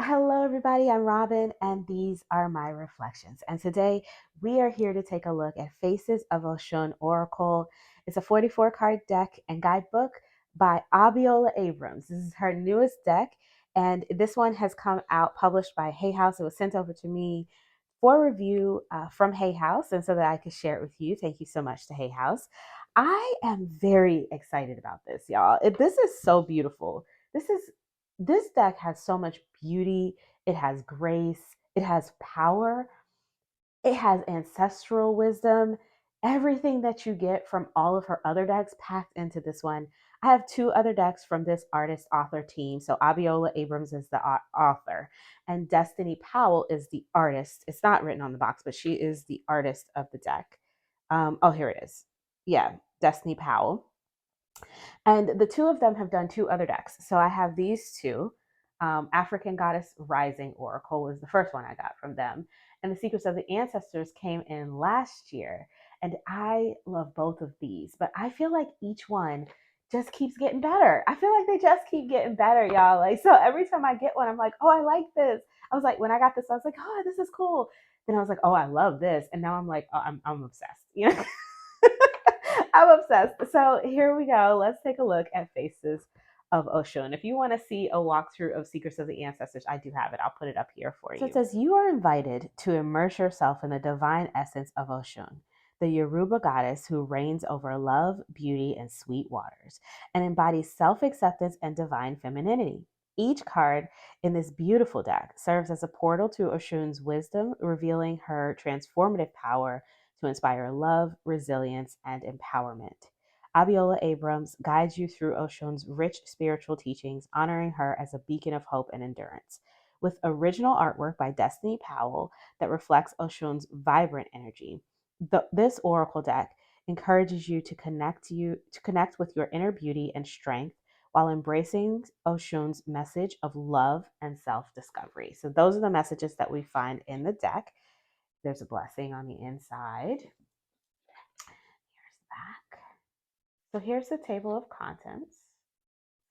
Hello, everybody. I'm Robin, and these are my reflections. And today we are here to take a look at Faces of Oshun Oracle. It's a 44 card deck and guidebook by Abiola Abrams. This is her newest deck, and this one has come out published by Hay House. It was sent over to me for review from Hay House, and so that I could share it with you. Thank you so much to Hay House. I am very excited about this, y'all. This is so beautiful. This is this deck has so much beauty, it has grace, it has power, it has ancestral wisdom, everything that you get from all of her other decks packed into this one. I have two other decks from this artist author team. So Abiola Abrams is the author, and Destiny Powell is the artist. It's not written on the box, but she is the artist of the deck. Oh, here it is. Yeah, Destiny Powell. And the two of them have done two other decks. So I have these two. African Goddess Rising Oracle was the first one I got from them. And the Secrets of the Ancestors came in last year. And I love both of these, but I feel like each one just keeps getting better. I feel like they just keep getting better, y'all. Like, so every time I get one, I'm like, oh, I like this. I was like, when I got this, I was like, oh, this is cool. Then I was like, oh, I love this. And now I'm like, oh, I'm obsessed. You know? I'm obsessed. So here we go. Let's take a look at Faces of Oshun. If you want to see a walkthrough of Secrets of the Ancestors, I do have it. I'll put it up here for you. So it says, you are invited to immerse yourself in the divine essence of Oshun, the Yoruba goddess who reigns over love, beauty, and sweet waters, and embodies self-acceptance and divine femininity. Each card in this beautiful deck serves as a portal to Oshun's wisdom, revealing her transformative power to inspire love, resilience, and empowerment. Abiola Abrams guides you through Oshun's rich spiritual teachings, honoring her as a beacon of hope and endurance. With original artwork by Destiny Powell that reflects Oshun's vibrant energy, this oracle deck encourages you to connect with your inner beauty and strength while embracing Oshun's message of love and self-discovery. So those are the messages that we find in the deck. There's a blessing on the inside. Here's the back. So here's the table of contents.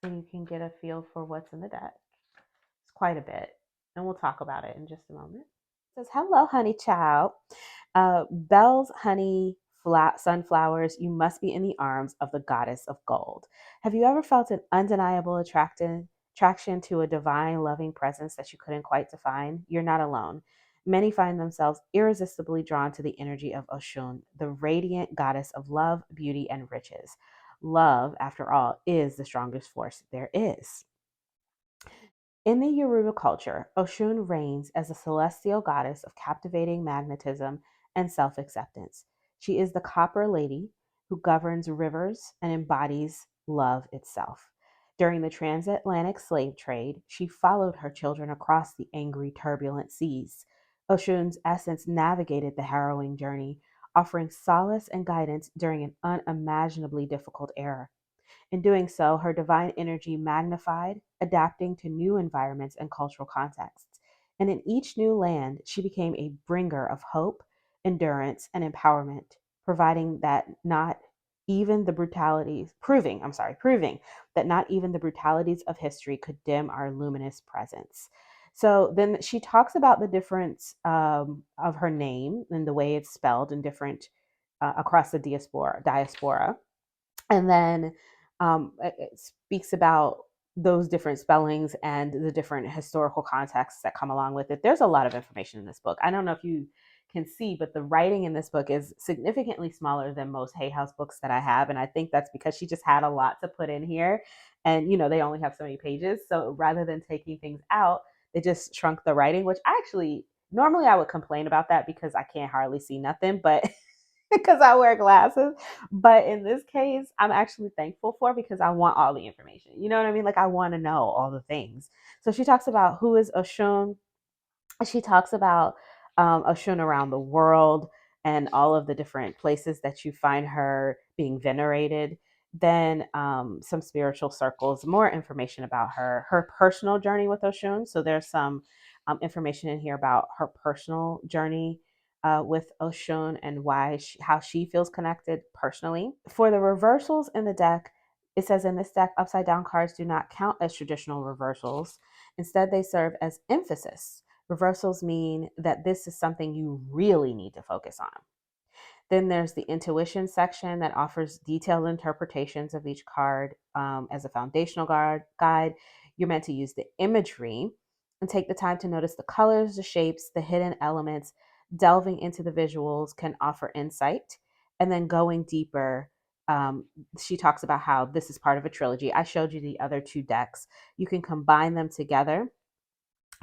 So you can get a feel for what's in the deck. It's quite a bit. And we'll talk about it in just a moment. It says, hello, honey child. Bells, honey, sunflowers, you must be in the arms of the goddess of gold. Have you ever felt an undeniable attraction to a divine, loving presence that you couldn't quite define? You're not alone. Many find themselves irresistibly drawn to the energy of Oshun, the radiant goddess of love, beauty, and riches. Love, after all, is the strongest force there is. In the Yoruba culture, Oshun reigns as a celestial goddess of captivating magnetism and self acceptance. She is the Copper Lady who governs rivers and embodies love itself. During the transatlantic slave trade, she followed her children across the angry, turbulent seas. Oshun's essence navigated the harrowing journey, offering solace and guidance during an unimaginably difficult era. In doing so, her divine energy magnified, adapting to new environments and cultural contexts. And in each new land, she became a bringer of hope, endurance, and empowerment, providing that not even the brutalities, proving that not even the brutalities of history could dim our luminous presence. So then she talks about the difference of her name and the way it's spelled in different across the diaspora. And then it speaks about those different spellings and the different historical contexts that come along with it. There's a lot of information in this book. I don't know if you can see, but the writing in this book is significantly smaller than most Hay House books that I have. And I think that's because she just had a lot to put in here. And, they only have so many pages. So rather than taking things out, they just shrunk the writing, which normally I would complain about that because I can't hardly see nothing. But because I wear glasses. But in this case, I'm actually thankful for because I want all the information. You know what I mean? Like I want to know all the things. So she talks about who is Oshun. She talks about Oshun around the world and all of the different places that you find her being venerated. Then some spiritual circles, more information about her personal journey with Oshun. So there's some information in here about her personal journey with Oshun and how she feels connected personally. For the reversals in the deck, it says in this deck, upside down cards do not count as traditional reversals. Instead, they serve as emphasis. Reversals mean that this is something you really need to focus on. Then there's the intuition section that offers detailed interpretations of each card as a foundational guide. You're meant to use the imagery and take the time to notice the colors, the shapes, the hidden elements. Delving into the visuals can offer insight. And then going deeper, she talks about how this is part of a trilogy. I showed you the other two decks. You can combine them together.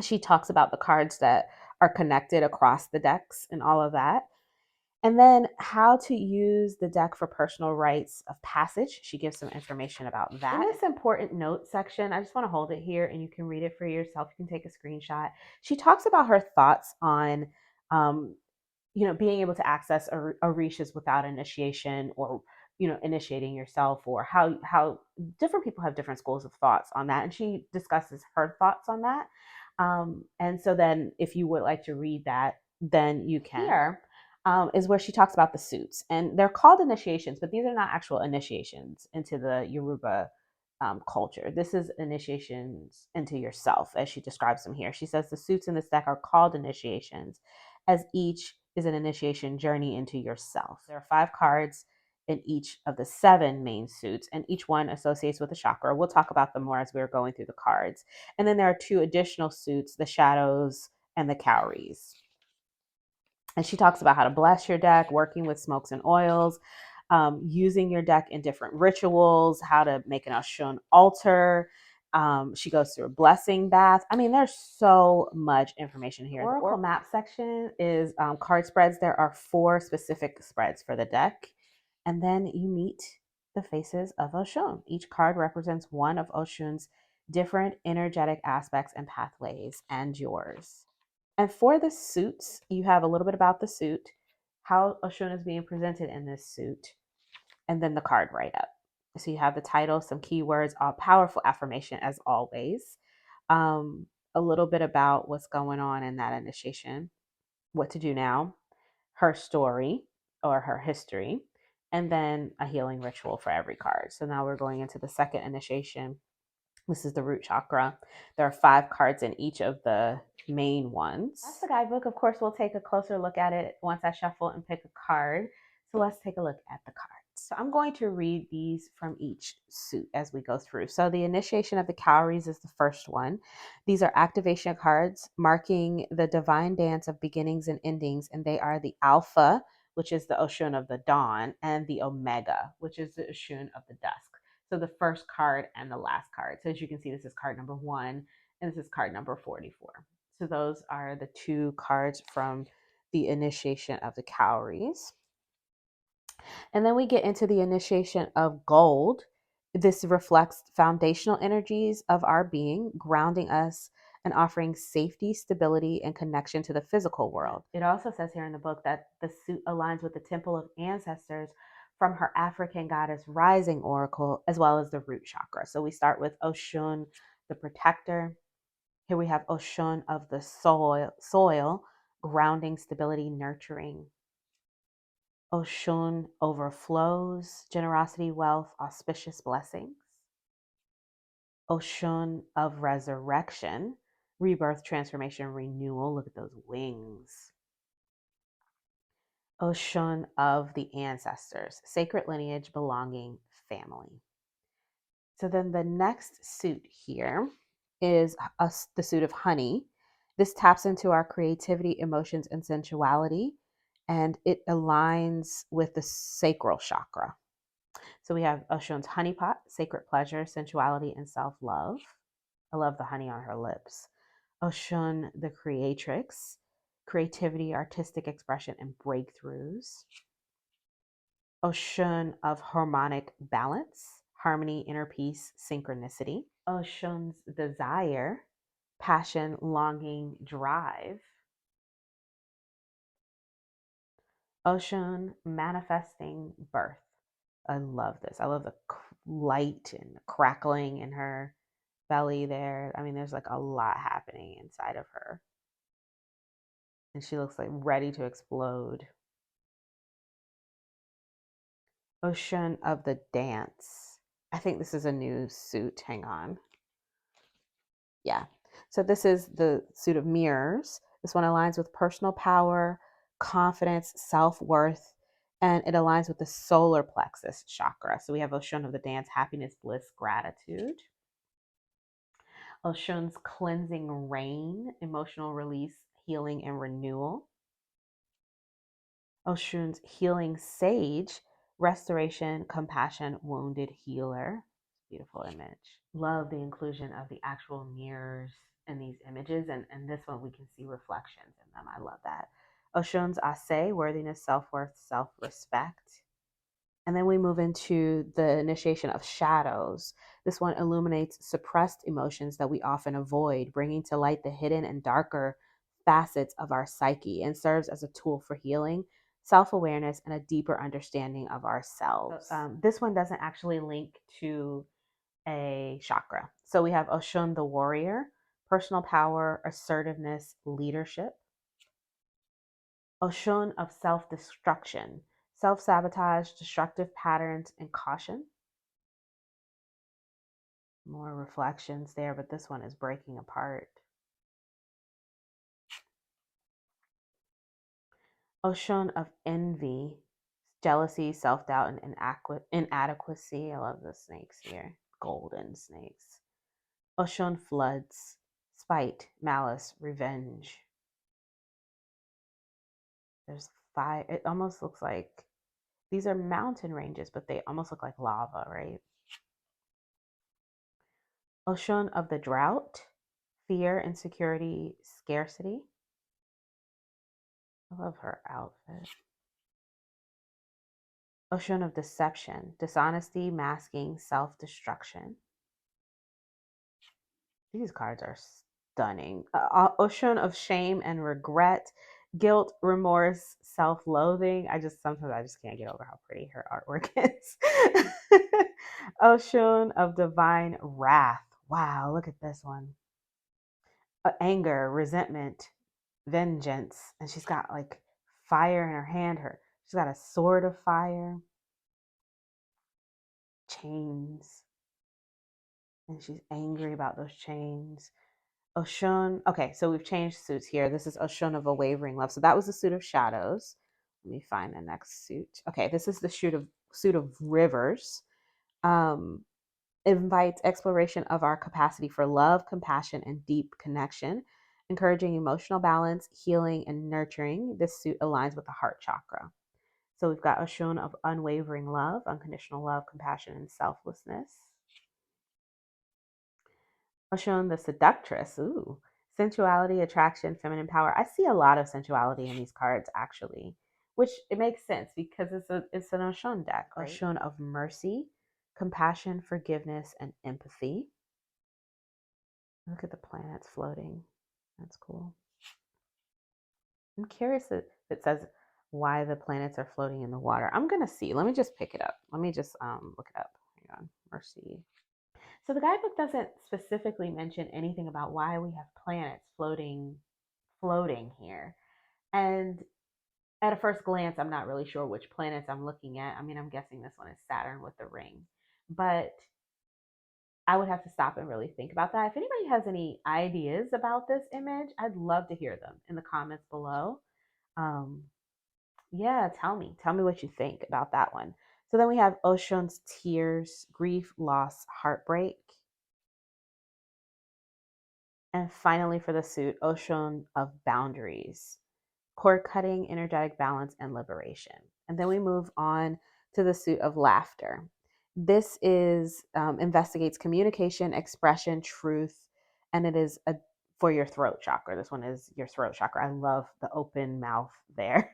She talks about the cards that are connected across the decks and all of that. And then how to use the deck for personal rites of passage. She gives some information about that. In this important note section, I just want to hold it here and you can read it for yourself. You can take a screenshot. She talks about her thoughts on, being able to access orishas without initiation, or initiating yourself, or how different people have different schools of thoughts on that, and she discusses her thoughts on that. And so then if you would like to read that, then you can. Here is where she talks about the suits, and they're called initiations, but these are not actual initiations into the Yoruba culture. This is initiations into yourself, as she describes them here. She says the suits in this deck are called initiations, as each is an initiation journey into yourself. There are 5 cards in each of the 7 main suits, and each one associates with a chakra. We'll talk about them more as we're going through the cards. And then there are 2 additional suits, the shadows and the cowries. And she talks about how to bless your deck, working with smokes and oils, using your deck in different rituals, how to make an Oshun altar. She goes through a blessing bath. I mean, there's so much information here. The Oracle map section is card spreads. There are 4 specific spreads for the deck. And then you meet the faces of Oshun. Each card represents one of Oshun's different energetic aspects and pathways, and yours. And for the suits, you have a little bit about the suit, how Oshun is being presented in this suit, and then the card write up. So you have the title, some keywords, all powerful affirmation as always, a little bit about what's going on in that initiation, what to do now, her story or her history, and then a healing ritual for every card. So now we're going into the second initiation. This is the root chakra. There are 5 cards in each of the main ones. That's the guidebook. Of course, we'll take a closer look at it once I shuffle and pick a card. So let's take a look at the cards. So I'm going to read these from each suit as we go through. So the initiation of the cowries is the first one. These are activation cards marking the divine dance of beginnings and endings, and they are the alpha, which is the Oshun of the dawn, and the omega, which is the Oshun of the dusk. So the first card and the last card. So as you can see, this is card number 1 and this is card number 44. So those are the 2 cards from the initiation of the cowries. And then we get into the initiation of gold. This reflects foundational energies of our being, grounding us and offering safety, stability, and connection to the physical world. It also says here in the book that the suit aligns with the temple of ancestors from her African goddess rising oracle, as well as the root chakra. So we start with Oshun, the protector. Here we have Oshun of the soil, grounding, stability, nurturing. Oshun overflows, generosity, wealth, auspicious blessings. Oshun of resurrection, rebirth, transformation, renewal. Look at those wings. Oshun of the ancestors, sacred lineage, belonging, family. So then the next suit here is the suit of honey. This taps into our creativity, emotions, and sensuality, and it aligns with the sacral chakra. So we have Oshun's honey pot, sacred pleasure, sensuality, and self-love. I love the honey on her lips. Oshun, the creatrix, creativity, artistic expression, and breakthroughs. Oshun of harmonic balance, harmony, inner peace, synchronicity. Oshun's desire, passion, longing, drive. Oshun manifesting birth. I love this. I love the light and the crackling in her belly there. I mean, there's like a lot happening inside of her. And she looks like ready to explode. Oshun of the dance. I think this is a new suit. Hang on. Yeah. So this is the suit of mirrors. This one aligns with personal power, confidence, self-worth, and it aligns with the solar plexus chakra. So we have Oshun of the dance, happiness, bliss, gratitude. Oshun's cleansing rain, emotional release, healing, and renewal. Oshun's healing sage, restoration, compassion, wounded healer. Beautiful image. Love the inclusion of the actual mirrors in these images. And this one, we can see reflections in them. I love that. Oshun's ase, worthiness, self-worth, self-respect. And then we move into the initiation of shadows. This one illuminates suppressed emotions that we often avoid, bringing to light the hidden and darker facets of our psyche, and serves as a tool for healing, self awareness, and a deeper understanding of ourselves. This one doesn't actually link to a chakra. So we have Oshun the warrior, personal power, assertiveness, leadership. Oshun of self destruction, self sabotage, destructive patterns, and caution. More reflections there, but this one is breaking apart. Oshun of envy, jealousy, self doubt, and inadequacy. I love the snakes here, golden snakes. Oshun floods, spite, malice, revenge. There's fire. It almost looks like these are mountain ranges, but they almost look like lava, right? Oshun of the drought, fear, insecurity, scarcity. I love her outfit. Oshun of deception, dishonesty, masking, self destruction. These cards are stunning. Oshun of shame and regret, guilt, remorse, self loathing. Sometimes I just can't get over how pretty her artwork is. Oshun of divine wrath. Wow, look at this one. Anger, resentment, vengeance, and she's got like fire in her hand. She's got a sword of fire, chains, and she's angry about those chains. Oshun. Okay, so we've changed suits here. This is Oshun of a wavering love. So that was the suit of shadows. Let me find the next suit. Okay, this is the suit of rivers. Um, invites exploration of our capacity for love, compassion, and deep connection, encouraging emotional balance, healing, and nurturing. This suit aligns with the heart chakra. So we've got Oshun of unwavering love, unconditional love, compassion, and selflessness. Oshun the seductress. Ooh, sensuality, attraction, feminine power. I see a lot of sensuality in these cards actually, which it makes sense because it's an Oshun deck. Right? Oshun of mercy, compassion, forgiveness, and empathy. Look at the planets floating. That's cool. I'm curious if it says why the planets are floating in the water. I'm gonna see. Let me just pick it up. Let me just look it up. Hang on. Mercy. So the guidebook doesn't specifically mention anything about why we have planets floating here. And at a first glance, I'm not really sure which planets I'm looking at. I mean, I'm guessing this one is Saturn with the ring. But I would have to stop and really think about that. If anybody has any ideas about this image, I'd love to hear them in the comments below. Um, yeah, tell me what you think about that one. So then we have Oshun's tears, grief, loss, heartbreak. And finally for the suit, Oshun of boundaries, cord cutting, energetic balance, and liberation. And then we move on to the suit of laughter. This is investigates communication, expression, truth, and it is for your throat chakra. This one is your throat chakra. I love the open mouth there.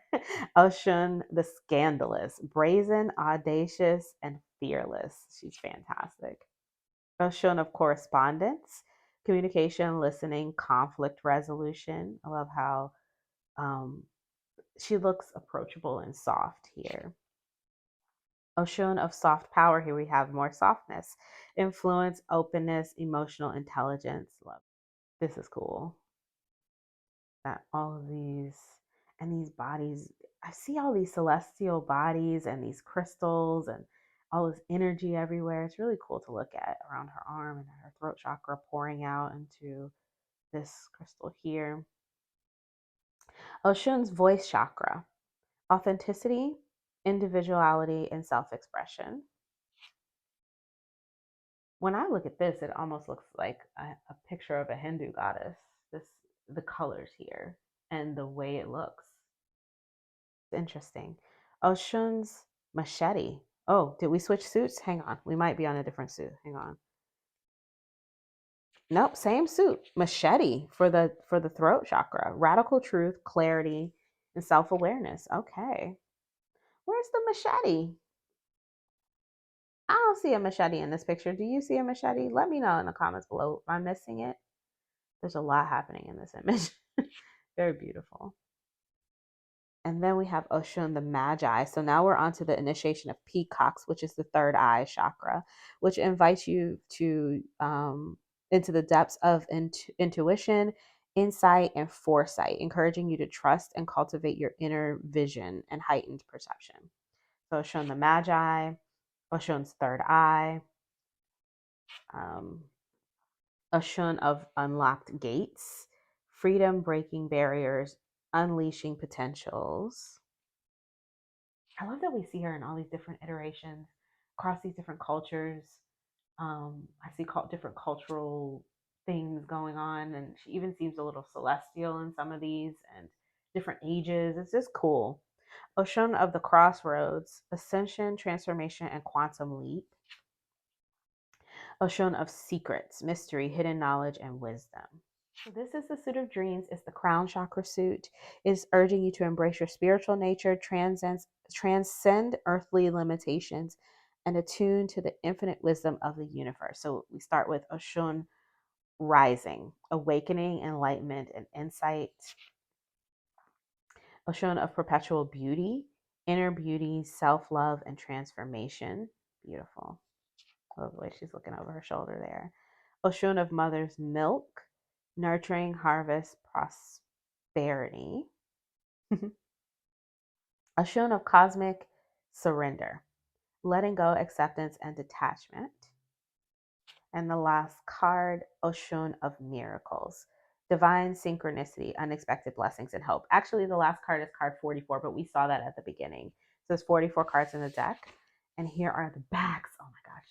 Oshun, the scandalous, brazen, audacious, and fearless. She's fantastic. Oshun of correspondence, communication, listening, conflict resolution. I love how um, she looks approachable and soft here. Oshun of soft power, here we have more softness, influence, openness, emotional intelligence. Love. This is cool. That all of these and these bodies, I see all these celestial bodies and these crystals and all this energy everywhere. It's really cool to look at around her arm and her throat chakra pouring out into this crystal here. Oshun's voice chakra, authenticity, individuality, and self expression. When I look at this, it almost looks like a picture of a Hindu goddess. This, the colors here and the way it looks. It's interesting. Oshun's machete. Oh, did we switch suits? Hang on. We might be on a different suit. Hang on. Nope, same suit. Machete for the throat chakra. Radical truth, clarity, and self-awareness. Okay. Where's the machete? I don't see a machete in this picture. Do you see a machete? Let me know in the comments below. Am I missing it? There's a lot happening in this image. Very beautiful. And then we have Oshun the Magi. So now we're on to the initiation of peacocks, which is the third eye chakra, which invites you to into the depths of intuition, insight, and foresight, encouraging you to trust and cultivate your inner vision and heightened perception. So Oshun the Magi, Oshun's third eye, Oshun of unlocked gates, freedom breaking barriers, unleashing potentials. I love that we see her in all these different iterations across these different cultures. I see different cultural things going on, and she even seems a little celestial in some of these and different ages. It's just cool. Oshun of the crossroads, ascension, transformation, and quantum leap. Oshun of secrets, mystery, hidden knowledge, and wisdom. So this is the suit of dreams. It's the crown chakra suit. It's urging you to embrace your spiritual nature, transcend earthly limitations, and attune to the infinite wisdom of the universe. So we start with Oshun rising, awakening, enlightenment, and insight. Oshun of perpetual beauty, inner beauty, self-love, and transformation. Beautiful. I love the way she's looking over her shoulder there. Oshun of mother's milk, nurturing, harvest, prosperity. Oshun of cosmic surrender, letting go, acceptance, and detachment. And the last card, Oshun of miracles, divine synchronicity, unexpected blessings, and hope. Actually, the last card is card 44, but we saw that at the beginning. So there's 44 cards in the deck. And here are the backs. Oh my gosh.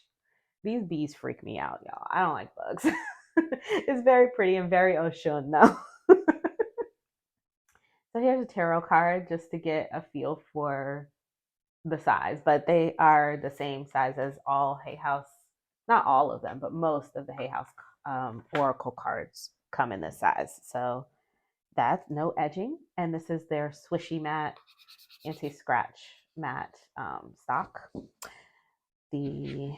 These bees freak me out, y'all. I don't like bugs. It's very pretty and very Oshun, though. So here's a tarot card just to get a feel for the size, but they are the same size as all Hay House. Not all of them, but most of the Hay House Oracle cards come in this size. So that's no edging. And this is their swishy matte, anti-scratch matte stock. The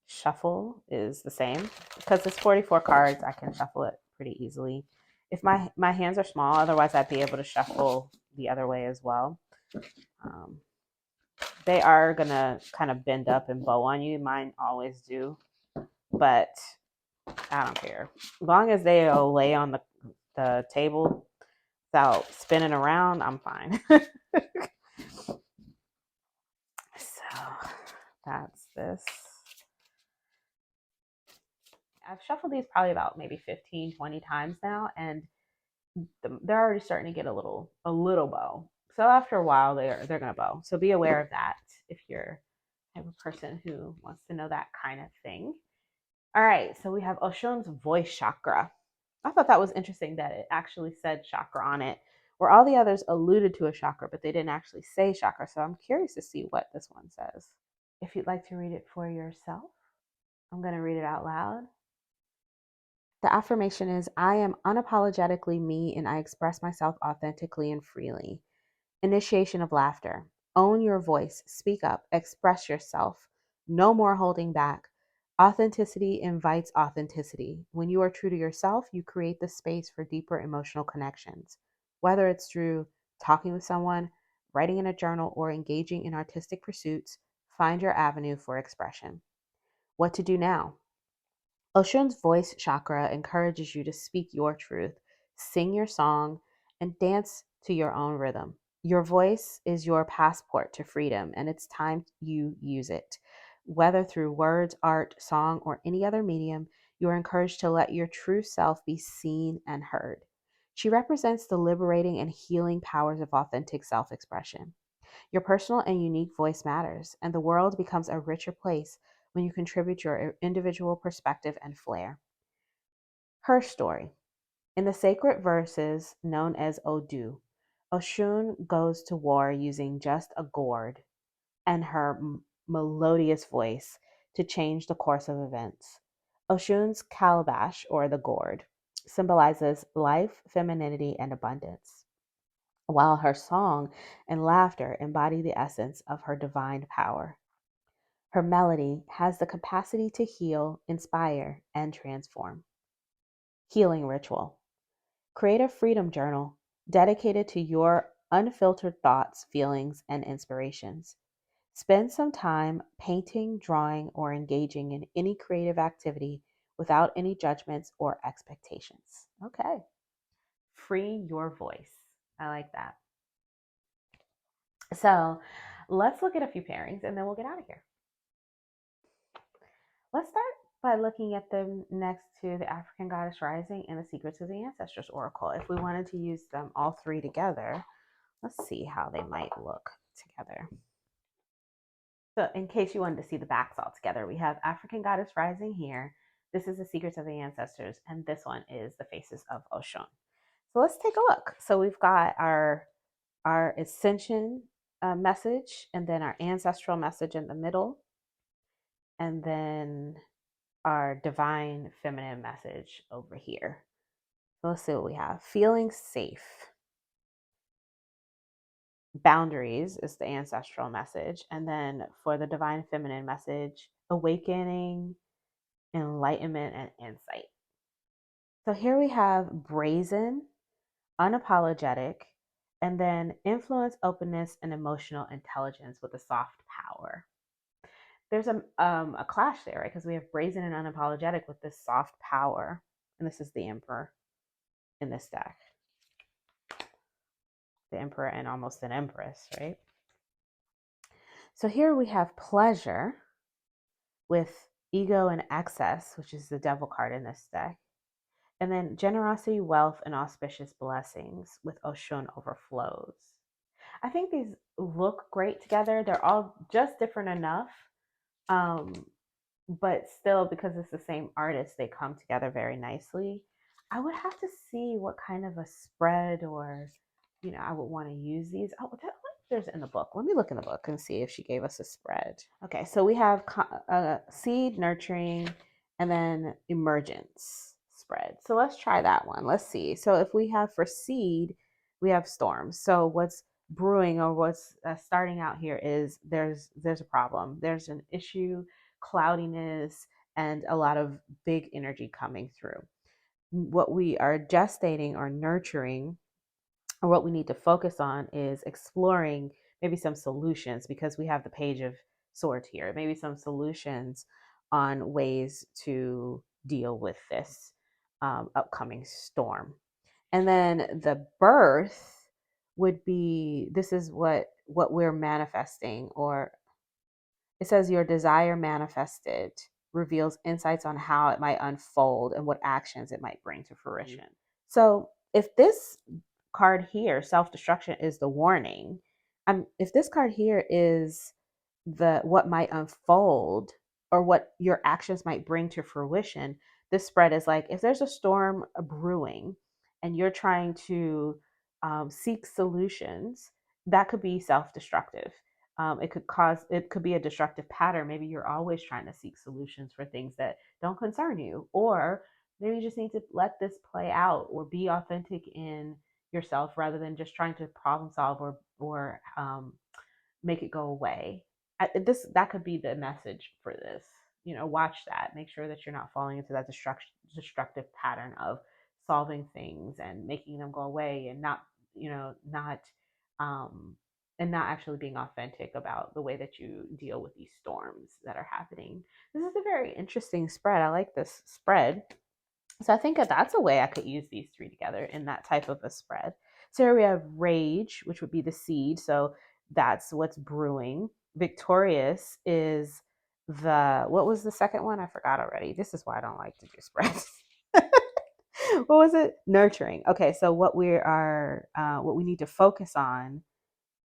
shuffle is the same. Because it's 44 cards, I can shuffle it pretty easily. If my hands are small, otherwise I'd be able to shuffle the other way as well. They are gonna kind of bend up and bow on you. Mine always do, but I don't care. As long as they'll lay on the table without spinning around, I'm fine. So that's this. I've shuffled these probably about maybe 15, 20 times now, and they're already starting to get a little bow. So after a while, they're gonna bow. So be aware of that if you're the type of person who wants to know that kind of thing. All right, so we have Oshun's voice chakra. I thought that was interesting that it actually said chakra on it, where all the others alluded to a chakra, but they didn't actually say chakra. So I'm curious to see what this one says. If you'd like to read it for yourself, I'm going to read it out loud. The affirmation is, I am unapologetically me and I express myself authentically and freely. Initiation of laughter. Own your voice, speak up, express yourself. No more holding back. Authenticity invites authenticity. When you are true to yourself, you create the space for deeper emotional connections. Whether it's through talking with someone, writing in a journal, or engaging in artistic pursuits, find your avenue for expression. What to do now? Oshun's voice chakra encourages you to speak your truth, sing your song, and dance to your own rhythm. Your voice is your passport to freedom, and it's time you use it. Whether through words, art, song, or any other medium, You are encouraged to let your true self be seen and heard. She represents the liberating and healing powers of authentic self expression. Your personal and unique voice matters, and the world becomes a richer place when you contribute your individual perspective and flair. Her story. In the sacred verses known as Odu, Oshun goes to war using just a gourd and her melodious voice to change the course of events. Oshun's calabash, or the gourd, symbolizes life, femininity, and abundance, while her song and laughter embody the essence of her divine power. Her melody has the capacity to heal, inspire, and transform. Healing ritual. Create a freedom journal dedicated to your unfiltered thoughts, feelings, and inspirations. Spend some time painting, drawing, or engaging in any creative activity without any judgments or expectations. Okay. Free your voice. I like that. So let's look at a few pairings and then we'll get out of here. Let's start by looking at them next to the African Goddess Rising and the Secrets of the Ancestors Oracle. If we wanted to use them all three together, let's see how they might look together. So in case you wanted to see the backs all together, we have African Goddess Rising here. This is the Secrets of the Ancestors, and this one is the Faces of Oshun. So let's take a look. So we've got our ascension message, and then our ancestral message in the middle, and then our divine feminine message over here. So let's see what we have. Feeling safe. Boundaries is the ancestral message. And then for the divine feminine message, awakening, enlightenment, and insight. So here we have brazen, unapologetic, and then influence, openness, and emotional intelligence with a soft power. There's a clash there, right? Because we have brazen and unapologetic with this soft power. And this is the Emperor in this deck. The Emperor and almost an Empress, right? So here we have pleasure with ego and excess, which is the Devil card in this deck. And then generosity, wealth, and auspicious blessings with Oshun overflows. I think these look great together. They're all just different enough. But still, because it's the same artist, they come together very nicely. I would have to see what kind of a spread or, I would want to use these. Oh, there's in the book. Let me look in the book and see if she gave us a spread. Okay, so we have seed, nurturing, and then emergence spread. So let's try that one. Let's see. So if we have for seed, we have storms. So what's brewing or what's starting out here is there's a problem. There's an issue, cloudiness, and a lot of big energy coming through. What we are gestating or nurturing, or what we need to focus on, is exploring maybe some solutions, because we have the Page of Swords here. Maybe some solutions on ways to deal with this upcoming storm. And then the birth would be, this is what we're manifesting, or it says your desire manifested reveals insights on how it might unfold and what actions it might bring to fruition. So if this card here, self-destruction, is the warning, if this card here is the what might unfold or what your actions might bring to fruition, this spread is like, if there's a storm brewing and you're trying to seek solutions, that could be self-destructive. It could be a destructive pattern. Maybe you're always trying to seek solutions for things that don't concern you, or maybe you just need to let this play out or be authentic in yourself rather than just trying to problem solve or make it go away. That could be the message for this. Watch that. Make sure that you're not falling into that destructive pattern of solving things and making them go away, and not and not actually being authentic about the way that you deal with these storms that are happening. This is a very interesting spread. I like this spread. So I think that's a way I could use these three together in that type of a spread. So here we have rage, which would be the seed. So that's what's brewing. Victorious is what was the second one? I forgot already. This is why I don't like to do spreads. What was it? Nurturing. Okay, so what we need to focus on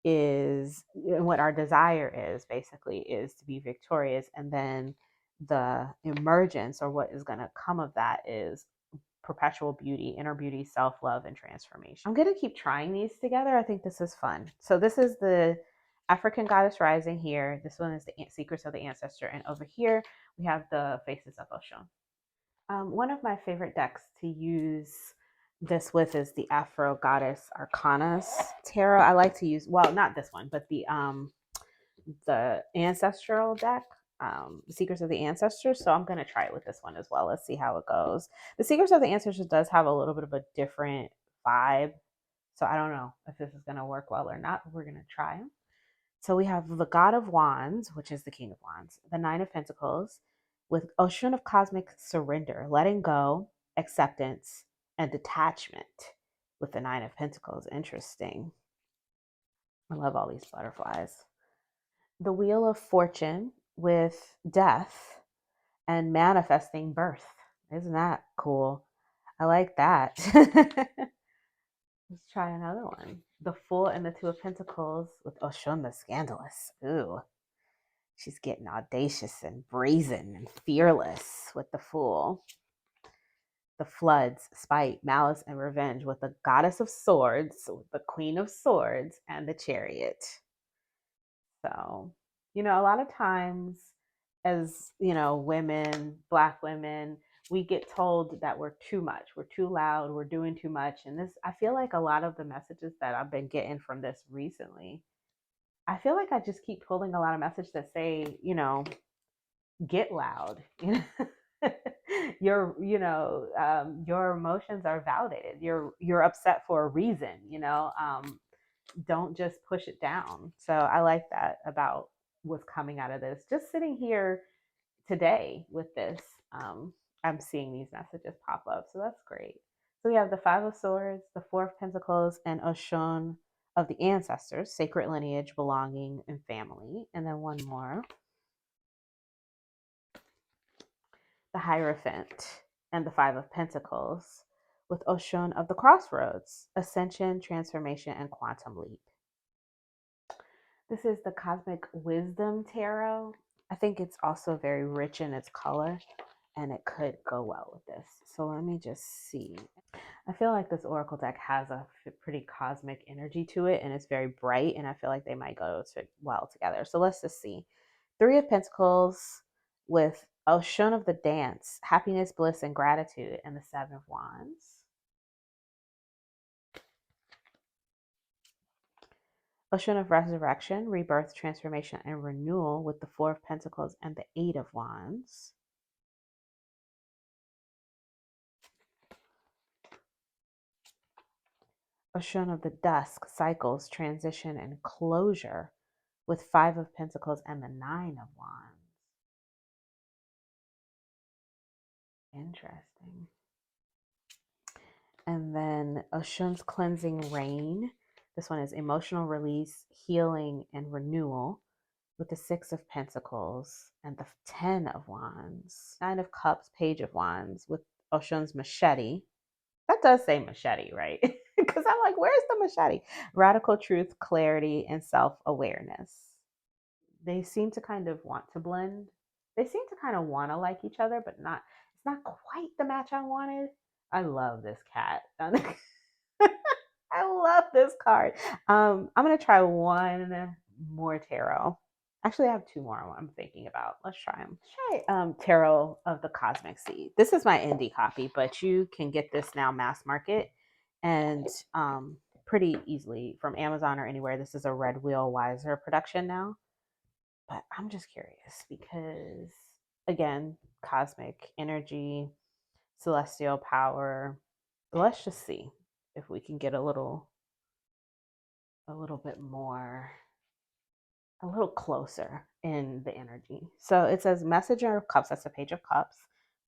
is, and what our desire is basically, is to be victorious, and then the emergence, or what is going to come of that, is perpetual beauty, inner beauty, self-love, and transformation. I'm going to keep trying these together. I think this is fun. So this is the African Goddess Rising here. This one is the Secrets of the Ancestor, and over here we have the Faces of Oshun. One of my favorite decks to use this with is the Afro Goddess Arcanas Tarot. I like to use, well, not this one, but the ancestral deck, Secrets of the Ancestors. So I'm going to try it with this one as well. Let's see how it goes. The Secrets of the Ancestors does have a little bit of a different vibe, so I don't know if this is going to work well or not, but we're going to try them. So we have the God of Wands, which is the King of Wands, the Nine of Pentacles, with Oshun of Cosmic Surrender, letting go, acceptance, and detachment, with the Nine of Pentacles. Interesting. I love all these butterflies. The Wheel of Fortune, with death and manifesting birth. Isn't that cool? I like that. Let's try another one. The Fool and the Two of Pentacles, with Oshun the Scandalous. Ooh. She's getting audacious and brazen and fearless with the Fool. The Floods, Spite, Malice, and Revenge, with the Goddess of Swords, with the Queen of Swords, and the Chariot. So, a lot of times, as women, Black women, we get told that we're too much, we're too loud, we're doing too much. And this, I feel like a lot of the messages that I've been getting from this recently, I feel like I just keep pulling a lot of messages that say, get loud. Your emotions are validated. You're upset for a reason. Don't just push it down. So I like that about what's coming out of this. Just sitting here today with this, I'm seeing these messages pop up. So that's great. So we have the Five of Swords, the Four of Pentacles, and Oshun of the Ancestors, sacred lineage, belonging, and family. And then one more, the Hierophant and the Five of Pentacles, with Oshun of the Crossroads, ascension, transformation, and quantum leap. This is the Cosmic Wisdom Tarot. I think it's also very rich in its color, and it could go well with this. So let me just see. I feel like this Oracle deck has a pretty cosmic energy to it, and it's very bright, and I feel like they might go well together. So let's just see. Three of Pentacles, with Oshun of the Dance, happiness, bliss, and gratitude, and the Seven of Wands. Oshun of Resurrection, rebirth, transformation, and renewal, with the Four of Pentacles and the Eight of Wands. Oshun of the Dusk, cycles, transition, and closure, with Five of Pentacles and the Nine of Wands. Interesting. And then Oshun's Cleansing Rain. This one is emotional release, healing, and renewal, with the Six of Pentacles and the Ten of Wands. Nine of Cups, Page of Wands, with Oshun's Machete. That does say machete, right? Because I'm like, where's the machete? Radical truth, clarity, and self-awareness. They seem to kind of want to blend. They seem to kind of want to like each other, but not. It's not quite the match I wanted. I love this cat. I love this card. I'm gonna try one more tarot. Actually, I have two more I'm thinking about. Let's try them. Let's try Tarot of the Cosmic Seed. This is my indie copy, but you can get this now mass market and pretty easily from Amazon or anywhere. This is a Red Wheel Wiser production now. But I'm just curious because, again, cosmic energy, celestial power. Let's just see if we can get a little bit more, a little closer in the energy. So it says Messenger of Cups. That's a Page of Cups.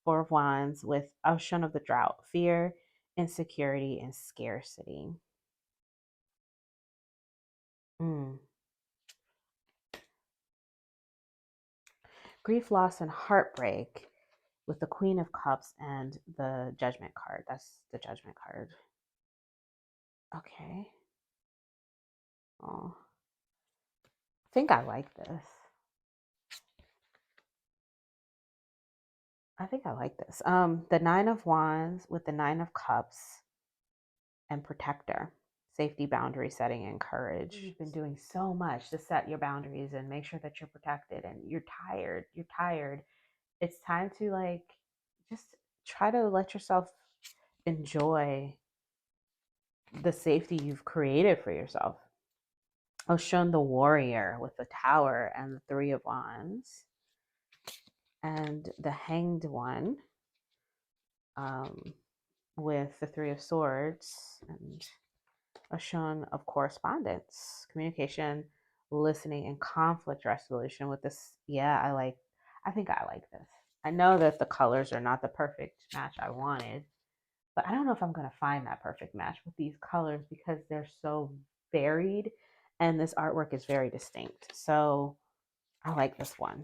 Four of Wands, with Oshun of the Drought, fear, insecurity, and scarcity. grief, loss, and heartbreak with the Queen of Cups and the Judgment card. That's the Judgment card. Okay. Oh, I think I like this. The Nine of Wands with the Nine of Cups and Protector. Safety, boundary setting, and courage. You've been doing so much to set your boundaries and make sure that you're protected, and you're tired. It's time to like just try to let yourself enjoy the safety you've created for yourself. Oshun the warrior with the Tower and the Three of Wands, and the Hanged One with the Three of Swords, and Oshun of correspondence, communication, listening, and conflict resolution with this. Yeah, I think I like this. I know that the colors are not the perfect match I wanted, but I don't know if I'm going to find that perfect match with these colors because they're so varied and this artwork is very distinct. So I like this one.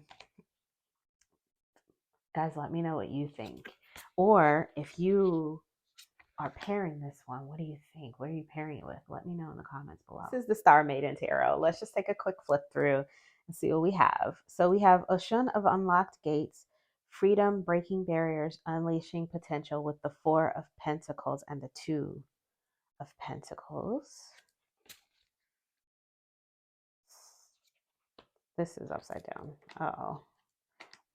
Guys, let me know what you think. Or if you are pairing this one, what do you think? What are you pairing it with? Let me know in the comments below. This is the Star Maiden Tarot. Let's just take a quick flip through and see what we have. So we have Oshun of Unlocked Gates, freedom, breaking barriers, unleashing potential with the Four of Pentacles and the Two of Pentacles. This is upside down. Uh-oh.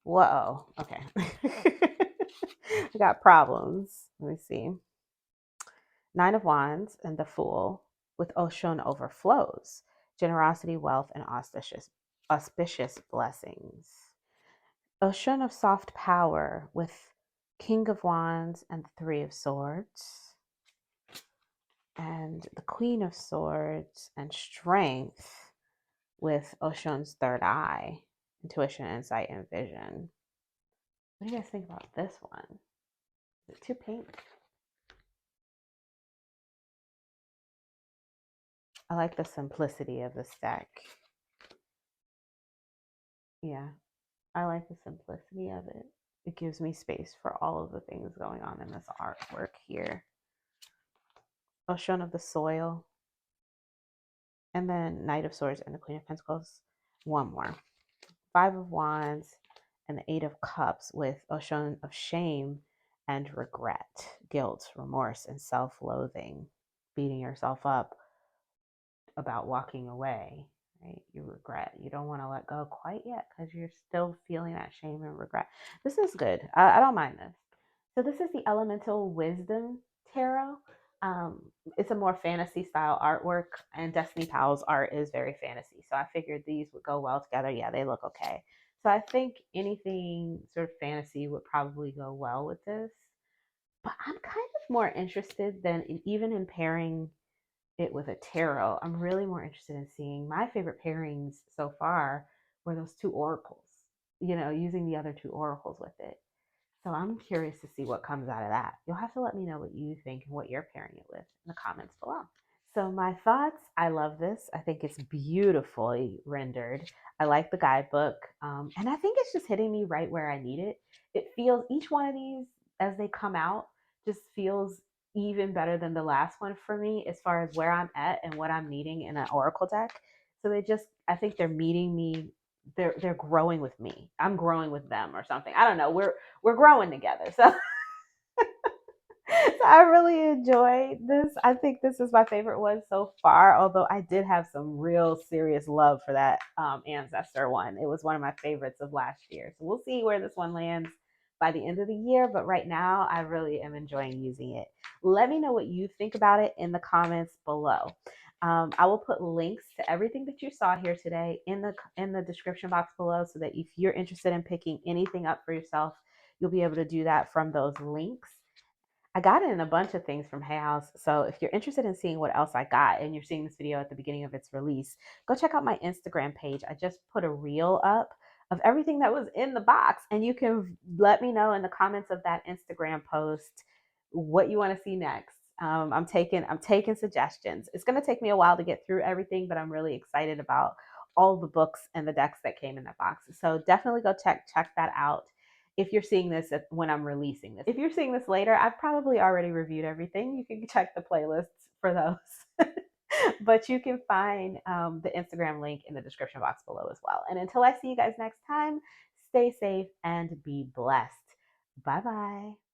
Whoa. Okay. I got problems. Let me see. Nine of Wands and the Fool with Oshun overflows. Generosity, wealth, and auspicious blessings. Oshun of soft power with King of Wands and the Three of Swords. And the Queen of Swords and strength with Oshun's third eye, intuition, insight, and vision. What do you guys think about this one? Is it too pink? I like the simplicity of this deck. Yeah, I like the simplicity of it. It gives me space for all of the things going on in this artwork here. Oshun of the Soil. And then Knight of Swords and the Queen of Pentacles. One more. Five of Wands and the Eight of Cups with Oshun of shame and regret, guilt, remorse, and self-loathing. Beating yourself up about walking away, right? You regret. You don't want to let go quite yet because you're still feeling that shame and regret. This is good. I don't mind this. So this is the Elemental Wisdom Tarot. It's a more fantasy style artwork, and Destiny Powell's art is very fantasy. So I figured these would go well together. Yeah, they look okay. So I think anything sort of fantasy would probably go well with this. But I'm kind of more interested than even in pairing it with a tarot. I'm really more interested in seeing my favorite pairings so far were those two oracles, using the other two oracles with it. So I'm curious to see what comes out of that. You'll have to let me know what you think and what you're pairing it with in the comments below. So my thoughts, I love this. I think it's beautifully rendered. I like the guidebook. And I think it's just hitting me right where I need it. It feels, each one of these as they come out just feels even better than the last one for me as far as where I'm at and what I'm needing in an oracle deck. So I think they're meeting me. They're growing with me. I'm growing with them or something. I don't know. We're growing together. So so I really enjoyed this. I think this is my favorite one so far, although I did have some real serious love for that Ancestor one. It was one of my favorites of last year. So we'll see where this one lands by the end of the year. But right now, I really am enjoying using it. Let me know what you think about it in the comments below. I will put links to everything that you saw here today in the description box below, so that if you're interested in picking anything up for yourself, you'll be able to do that from those links. I got it in a bunch of things from Hay House. So if you're interested in seeing what else I got and you're seeing this video at the beginning of its release, go check out my Instagram page. I just put a reel up of everything that was in the box, and you can let me know in the comments of that Instagram post what you want to see next. I'm taking suggestions. It's going to take me a while to get through everything, but I'm really excited about all the books and the decks that came in that box. So definitely go check that out. If you're seeing this when I'm releasing this, if you're seeing this later, I've probably already reviewed everything. You can check the playlists for those. But you can find the Instagram link in the description box below as well. And until I see you guys next time, stay safe and be blessed. Bye bye.